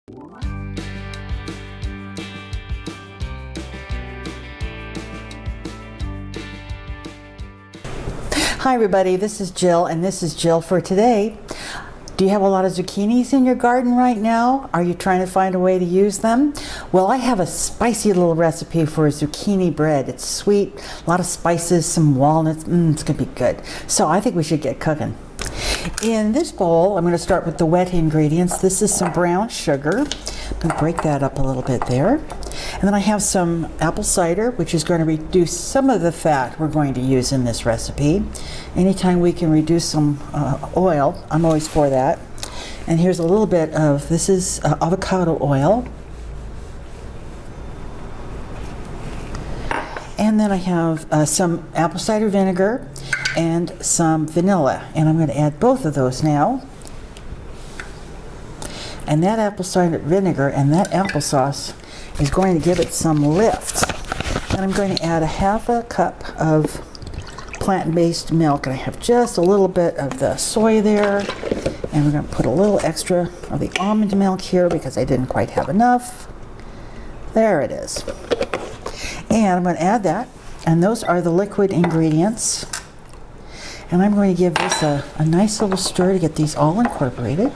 Hi everybody, this is Jill and this is Jill for today. Do you have a lot of zucchinis in your garden right now? Are you trying to find a way to use them? Well, I have a spicy little recipe for a zucchini bread. It's sweet, a lot of spices, some walnuts. It's gonna be good. So I think we should get cooking. In this bowl, I'm going to start with the wet ingredients. This is some brown sugar. I'm going to break that up a little bit there. And then I have some apple cider, which is going to reduce some of the fat we're going to use in this recipe. Anytime we can reduce some oil, I'm always for that. And here's a little bit of, this is avocado oil. And then I have some apple cider vinegar and some vanilla, and I'm going to add both of those now. And that apple cider vinegar and that applesauce is going to give it some lift. And I'm going to add a half a cup of plant-based milk, and I have just a little bit of the soy there, and we're going to put a little extra of the almond milk here because I didn't quite have enough. There it is. And I'm going to add that, and those are the liquid ingredients. And I'm going to give this a nice little stir to get these all incorporated.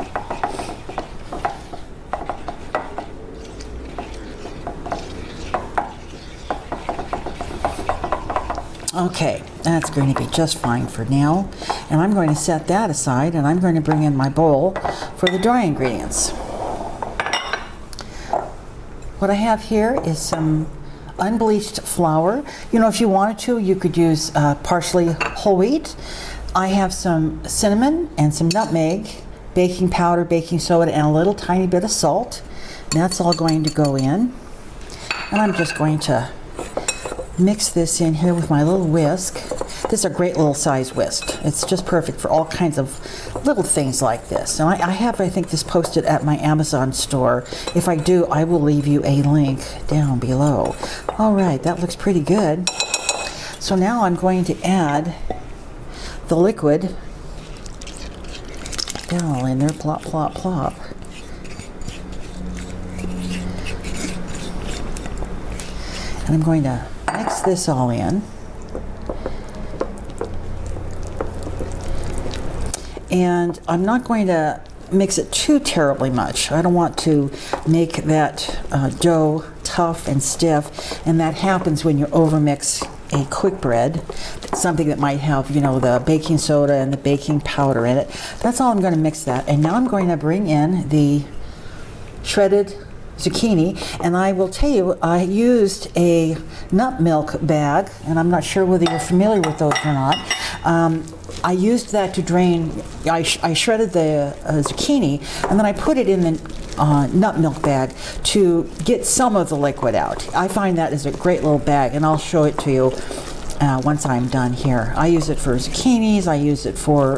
Okay, that's going to be just fine for now. And I'm going to set that aside, and I'm going to bring in my bowl for the dry ingredients. What I have here is some unbleached flour. You know, if you wanted to, you could use partially whole wheat. I have some cinnamon and some nutmeg, baking powder, baking soda, and a little tiny bit of salt. And that's all going to go in. And I'm just going to mix this in here with my little whisk. This is a great little size whisk. It's just perfect for all kinds of little things like this. And I have, I think, this posted at my Amazon store. If I do, I will leave you a link down below. All right, that looks pretty good. So now I'm going to add the liquid down in there, plop, plop, plop. And I'm going to mix this all in. And I'm not going to mix it too terribly much. I don't want to make that dough tough and stiff, and that happens when you overmix a quick bread, something that might have, you know, the baking soda and the baking powder in it. That's all I'm going to mix that. And now I'm going to bring in the shredded zucchini, and I will tell you, I used a nut milk bag, and I'm not sure whether you're familiar with those or not. I used that to drain, I shredded the zucchini, and then I put it in the nut milk bag to get some of the liquid out. I find that is a great little bag, and I'll show it to you once I'm done here. I use it for zucchinis, I use it for,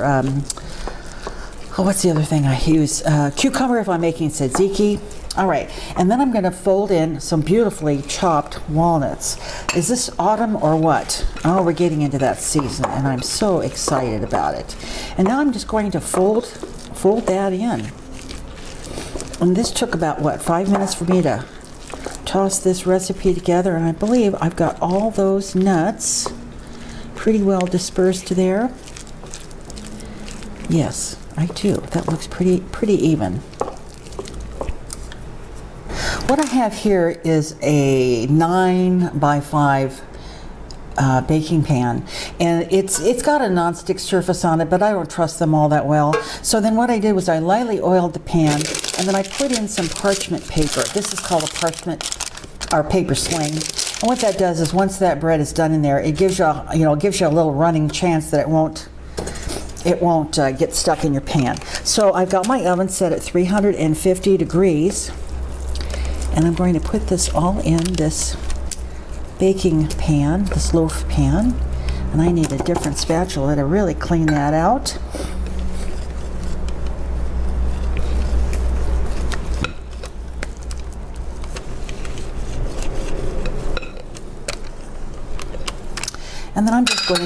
what's the other thing I use? Cucumber if I'm making tzatziki. All right, and then I'm going to fold in some beautifully chopped walnuts. Is this autumn or what? Oh, we're getting into that season, and I'm so excited about it. And now I'm just going to fold that in. And this took about, what, 5 minutes for me to toss this recipe together, and I believe I've got all those nuts pretty well dispersed there. Yes, I do. That looks pretty even. What I have here is a 9 by 5 baking pan, and it's got a non-stick surface on it, but I don't trust them all that well. So then what I did was I lightly oiled the pan, and then I put in some parchment paper. This is called a parchment or paper sling. And what that does is once that bread is done in there, it gives you a little running chance that it won't get stuck in your pan. So I've got my oven set at 350 degrees. And I'm going to put this all in this baking pan, this loaf pan. And I need a different spatula to really clean that out. And then I'm just going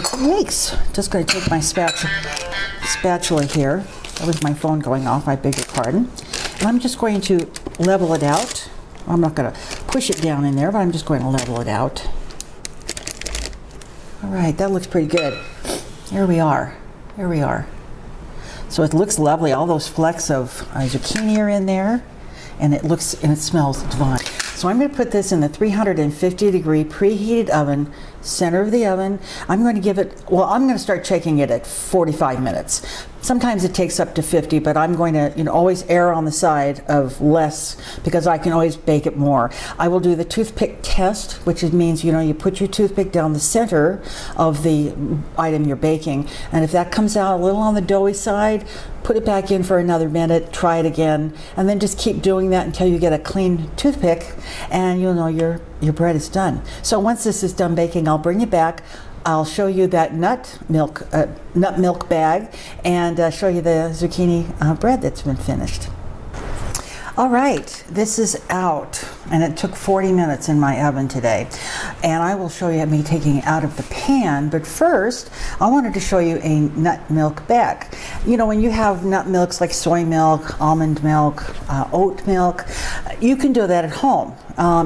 to take my spatula here. That was my phone going off, I beg your pardon. And I'm just going to level it out. I'm not going to push it down in there, but I'm just going to level it out. All right, that looks pretty good. Here we are. Here we are. So it looks lovely. All those flecks of zucchini are in there, and it smells divine. So I'm going to put this in the 350 degree preheated oven, center of the oven. I'm going to give it, well, I'm going to start checking it at 45 minutes. Sometimes it takes up to 50, but I'm going to, always err on the side of less because I can always bake it more. I will do the toothpick test, which means, you put your toothpick down the center of the item you're baking, and if that comes out a little on the doughy side, put it back in for another minute, try it again, and then just keep doing that until you get a clean toothpick, and you'll know your bread is done. So once this is done baking, I'll bring it back. I'll show you that nut milk bag, and show you the zucchini bread that's been finished. All right, this is out, and it took 40 minutes in my oven today. And I will show you me taking it out of the pan, but first, I wanted to show you a nut milk bag. When you have nut milks like soy milk, almond milk, oat milk, you can do that at home.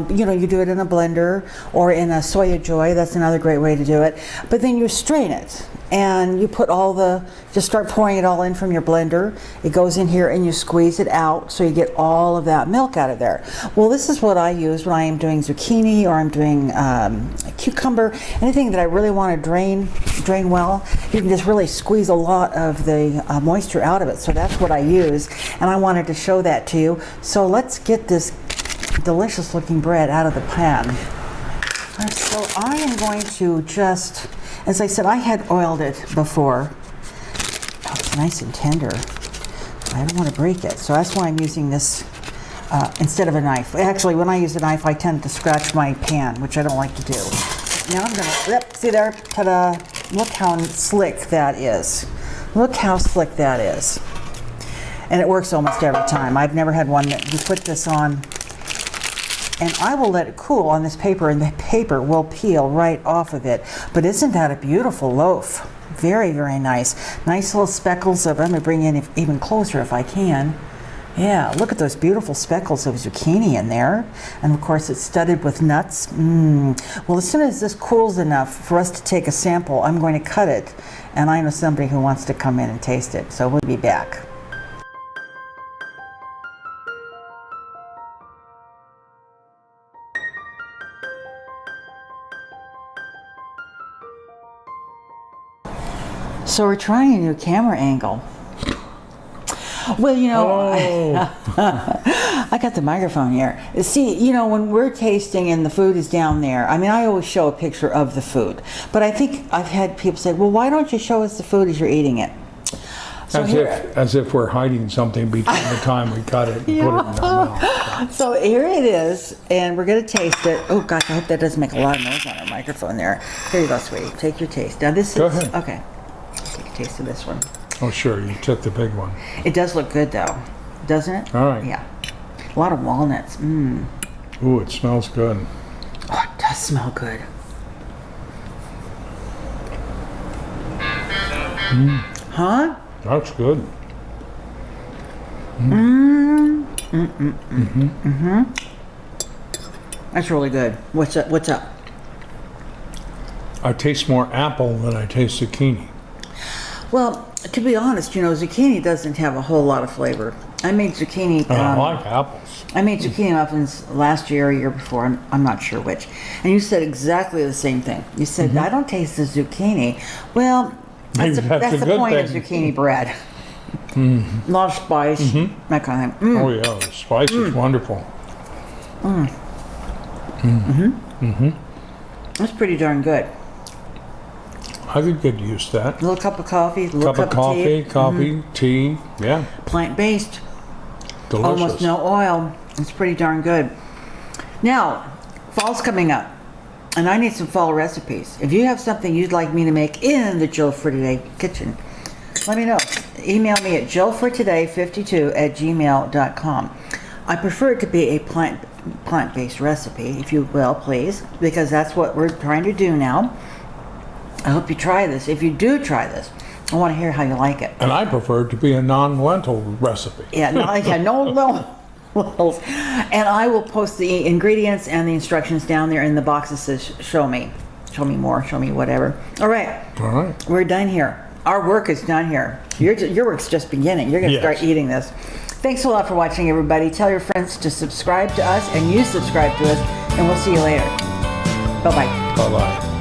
You do it in a blender or in a Soya Joy. That's another great way to do it. But then you strain it, and you put just start pouring it all in from your blender. It goes in here and you squeeze it out so you get all of that milk out of there. Well, this is what I use when I am doing zucchini or I'm doing cucumber, anything that I really want to drain well. You can just really squeeze a lot of the moisture out of it. So that's what I use, and I wanted to show that to you. So let's get this delicious looking bread out of the pan. So I am going to just, as I said, I had oiled it before. Oh, it's nice and tender. I don't want to break it, so that's why I'm using this instead of a knife. Actually, when I use a knife, I tend to scratch my pan, which I don't like to do. Now I'm gonna, see there, ta-da! Look how slick that is. Look how slick that is. And it works almost every time. I've never had one that you put this on, and I will let it cool on this paper, and the paper will peel right off of it. But isn't that a beautiful loaf? Very, very nice. Nice little speckles of, I'm going to bring in even closer if I can. Yeah, look at those beautiful speckles of zucchini in there. And of course it's studded with nuts. Well, as soon as this cools enough for us to take a sample, I'm going to cut it. And I know somebody who wants to come in and taste it. So we'll be back. So we're trying a new camera angle. Well, I got the microphone here. See, when we're tasting and the food is down there, I always show a picture of the food. But I think I've had people say, well, why don't you show us the food as you're eating it? So as if we're hiding something between the time we cut it and put it in our mouth. So here it is, and we're going to taste it. Oh, gosh, I hope that doesn't make a lot of noise on our microphone there. Here you go, sweetie. Take your taste. Now, this is... Go ahead. Okay. Take a taste of this one. Oh, sure. You took the big one. It does look good, though. Doesn't it? All right. Yeah. A lot of walnuts. Ooh, it smells good. Oh, it does smell good. Huh? That's good. That's really good. What's up? What's up? I taste more apple than I taste zucchini. Well, to be honest, zucchini doesn't have a whole lot of flavor. I made zucchini. I like apples. I made zucchini muffins last year or a year before. I'm not sure which. And you said exactly the same thing. You said, I don't taste the zucchini. Well, that's the point of zucchini bread. A lot of spice, that kind of thing. Oh, yeah. The spice is wonderful. That's pretty darn good. I could use that. A little cup of coffee, a little cup of coffee, tea, yeah. Plant-based. Delicious. Almost no oil. It's pretty darn good. Now, fall's coming up, and I need some fall recipes. If you have something you'd like me to make in the Jill for Today kitchen, let me know. Email me at jillfortoday52@gmail.com. I prefer it to be a plant-based recipe, if you will, please, because that's what we're trying to do now. I hope you try this. If you do try this, I want to hear how you like it. And I prefer it to be a non-lentil recipe. No. And I will post the ingredients and the instructions down there in the box that says show me more, show me whatever. All right. All right. We're done here. Our work is done here. Your work's just beginning. You're going to start eating this. Thanks a lot for watching, everybody. Tell your friends to subscribe to us, and you subscribe to us, and we'll see you later. Bye-bye. Bye-bye.